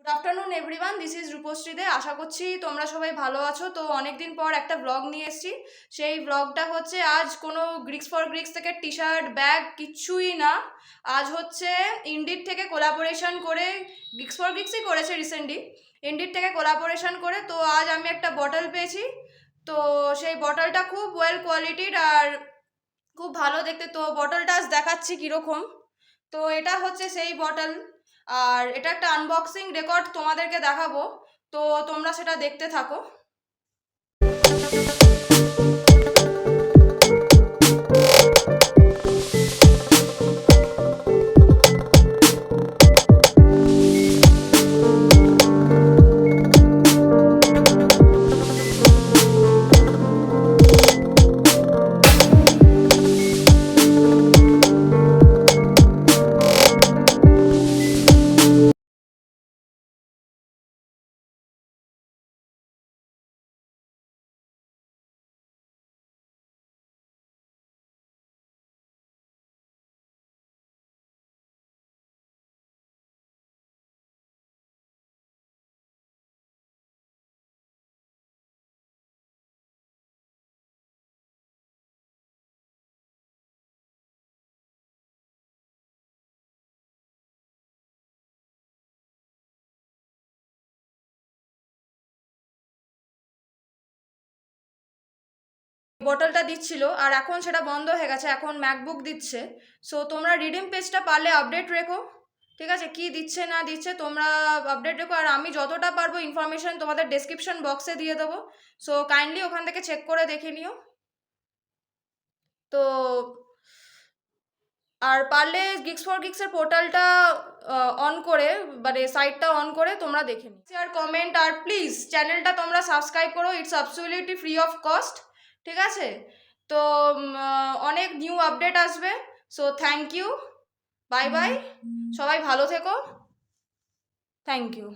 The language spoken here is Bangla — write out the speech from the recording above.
Good afternoon everyone, this is Rupashree De. আশা করছি তোমরা সবাই ভালো আছো। তো অনেকদিন পর একটা ব্লগ নিয়ে এসেছি। সেই ব্লগটা হচ্ছে, আজ কোনো গ্রিক্স ফর গ্রিক্স থেকে টি শার্ট ব্যাগ কিচ্ছুই না। আজ হচ্ছে ইন্ডিড থেকে কোলাবোরেশন করে, গ্রিক্স ফর গ্রিক্সই করেছে রিসেন্টলি, ইন্ডিড থেকে কোলাবোরেশন করে। তো আজ আমি একটা বটল পেয়েছি। তো সেই বটলটা খুব ওয়েল কোয়ালিটির আর খুব ভালো দেখতে। তো বটলটা আজ দেখাচ্ছি কীরকম। তো এটা হচ্ছে সেই বটল, আর এটা একটা আনবক্সিং রেকর্ড তোমাদেরকে দেখাবো। তো তোমরা সেটা দেখতে থাকো। বটলটা দিচ্ছিল আর এখন সেটা বন্ধ হয়ে গেছে, এখন ম্যাকবুক দিচ্ছে। সো তোমরা রিডিম পেজটা পারলে আপডেট রেখো, ঠিক আছে? কি দিচ্ছে না দিচ্ছে তোমরা আপডেট রেখো, আর আমি যতটা পারবো ইনফরমেশন তোমাদের ডেসক্রিপশন বক্সে দিয়ে দেবো। সো কাইন্ডলি ওখান থেকে চেক করে দেখে নিও। তো আর পারলে গিক্স ফর গিক্সের পোর্টালটা অন করে, মানে সাইটটা অন করে তোমরা দেখে নিও। শেয়ার, কমেন্ট, আর প্লিজ চ্যানেলটা তোমরা সাবস্ক্রাইব করো। It's absolutely free of cost, ঠিক আছে? তো অনেক নিউ আপডেট আসবে। So thank you, bye bye, সবাই ভালো থেকো, থ্যাংক ইউ।